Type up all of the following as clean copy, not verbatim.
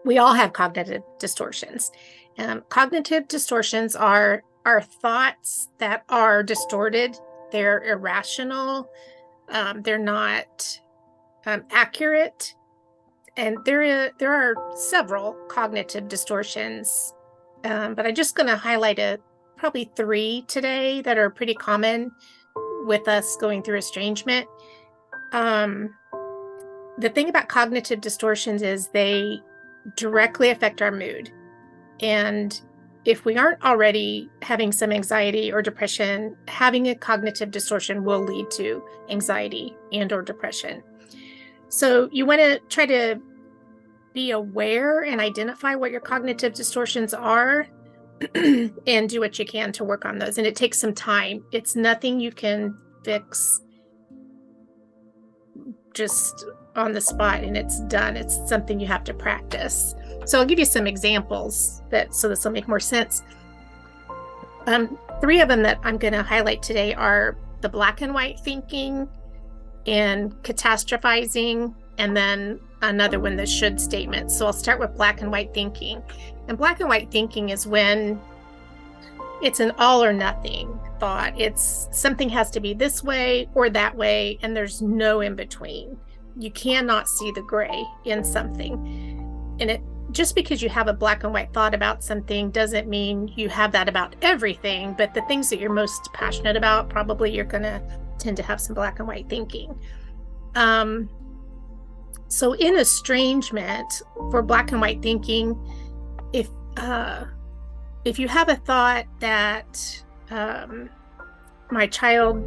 We all have cognitive distortions. Cognitive distortions are thoughts that are distorted. They're irrational. They're not accurate. And there are several cognitive distortions, but I'm just going to highlight probably 3 today that are pretty common with us going through estrangement. The thing about cognitive distortions is they directly affect our mood. And if we aren't already having some anxiety or depression, having a cognitive distortion will lead to anxiety and or depression. So you want to try to be aware and identify what your cognitive distortions are and do what you can to work on those. And it takes some time. It's nothing you can fix just on the spot and it's done. It's something you have to practice. So I'll give you some examples so this will make more sense. 3 of them that I'm going to highlight today are the black and white thinking and catastrophizing, and then another one, the should statement. So I'll start with black and white thinking. And black and white thinking is when it's an all or nothing thought. It's something has to be this way or that way, and there's no in between. You cannot see the gray in something. And just because you have a black and white thought about something doesn't mean you have that about everything, but the things that you're most passionate about, probably you're going to tend to have some black and white thinking. So in estrangement, for black and white thinking, if you have a thought that my child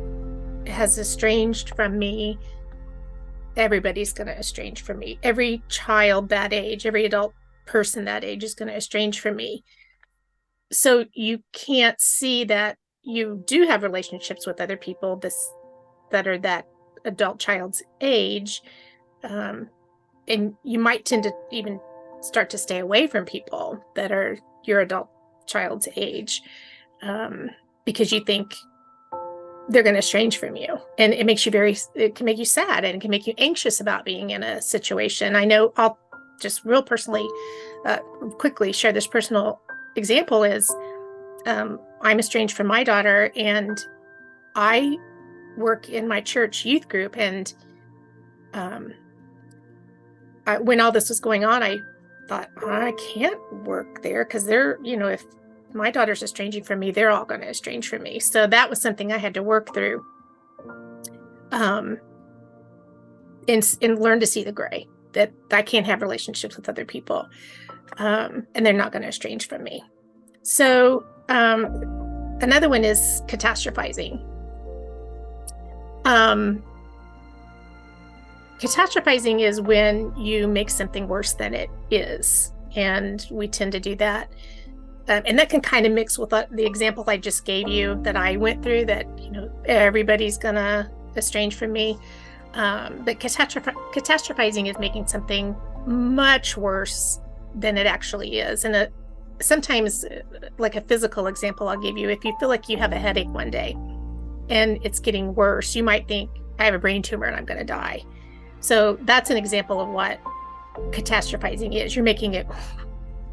has estranged from me, everybody's going to estrange from me. Every child that age, every adult person that age is going to estrange from me. So you can't see that you do have relationships with other people that are that adult child's age. And you might tend to even start to stay away from people that are your adult child's age, because you think they're going to estrange from you. And it can make you sad, and it can make you anxious about being in a situation. I know I'll just real personally, quickly share this personal example is, I'm estranged from my daughter, and I work in my church youth group. And when all this was going on, I thought, I can't work there because they're, if my daughter's estranging from me, they're all going to estrange from me. So that was something I had to work through, and learn to see the gray, that I can't have relationships with other people, and they're not going to estrange from me. So another one is catastrophizing. Catastrophizing is when you make something worse than it is, and we tend to do that. And that can kind of mix with the example I just gave you that I went through, that everybody's gonna estrange from me. But catastrophizing is making something much worse than it actually is. And sometimes, like a physical example I'll give you, if you feel like you have a headache one day and it's getting worse, you might think, I have a brain tumor and I'm going to die. So that's an example of what catastrophizing is. You're making it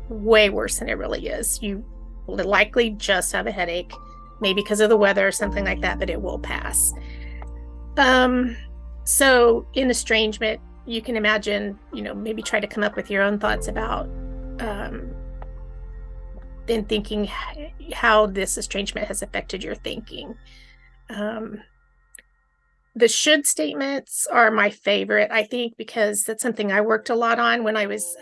way worse than it really is. You will likely just have a headache, maybe because of the weather or something like that, but it will pass. So in estrangement, you can imagine, maybe try to come up with your own thoughts about then thinking how this estrangement has affected your thinking. The should statements are my favorite, I think, because that's something I worked a lot on when I was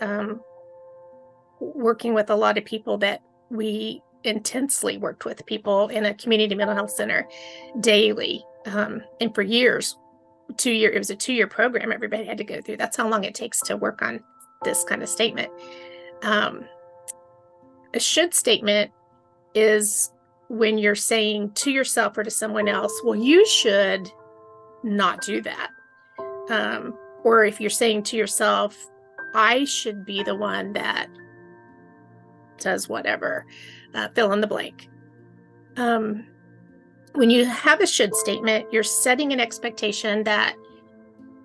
working with a lot of people that we intensely worked with people in a community mental health center daily. And for years, it was a 2-year program everybody had to go through. That's how long it takes to work on this kind of statement. A should statement is when you're saying to yourself or to someone else, well, you should not do that. Or if you're saying to yourself, I should be the one that does whatever, fill in the blank. When you have a should statement, you're setting an expectation that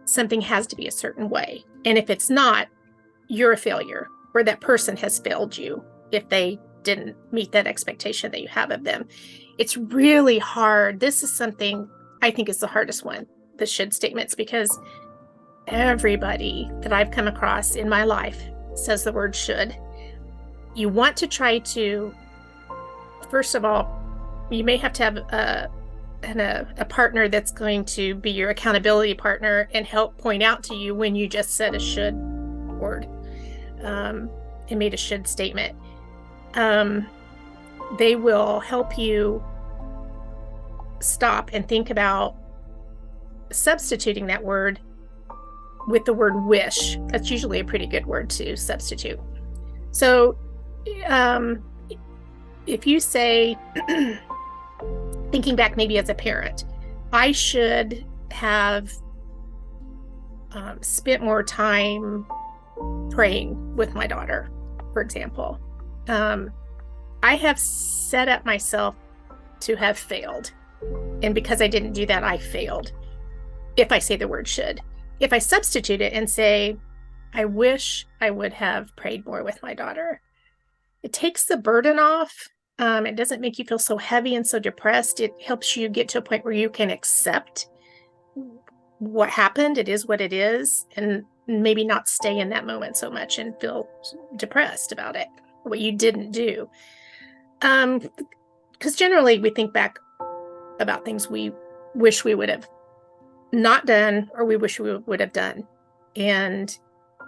something has to be a certain way. And if it's not, you're a failure. or that person has failed you if they didn't meet that expectation that you have of them. It's really hard. This is something I think is the hardest one, the should statements, because everybody that I've come across in my life says the word should. You want to try to, first of all, you may have to have a partner that's going to be your accountability partner and help point out to you when you just said a should word and made a should statement. They will help you stop and think about substituting that word with the word wish. That's usually a pretty good word to substitute. So if you say, thinking back maybe as a parent, I should have spent more time praying with my daughter, for example. I have set up myself to have failed. And because I didn't do that, I failed. If I say the word should. If I substitute it and say, I wish I would have prayed more with my daughter, it takes the burden off. It doesn't make you feel so heavy and so depressed. It helps you get to a point where you can accept what happened. It is what it is. And maybe not stay in that moment so much and feel depressed about it, what you didn't do. Because generally we think back about things we wish we would have not done or we wish we would have done. And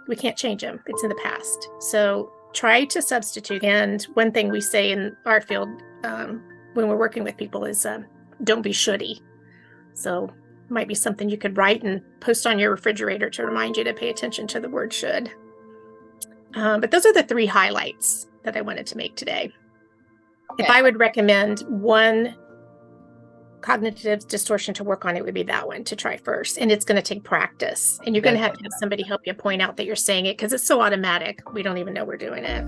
we can't change them. It's in the past. So try to substitute. And one thing we say in our field when we're working with people is don't be shouldy. So it might be something you could write and post on your refrigerator to remind you to pay attention to the word should. But those are the 3 highlights that I wanted to make today. Okay. If I would recommend one cognitive distortion to work on, it would be that one to try first. And it's going to take practice. And you're going to have somebody help you point out that you're saying it because it's so automatic. We don't even know we're doing it.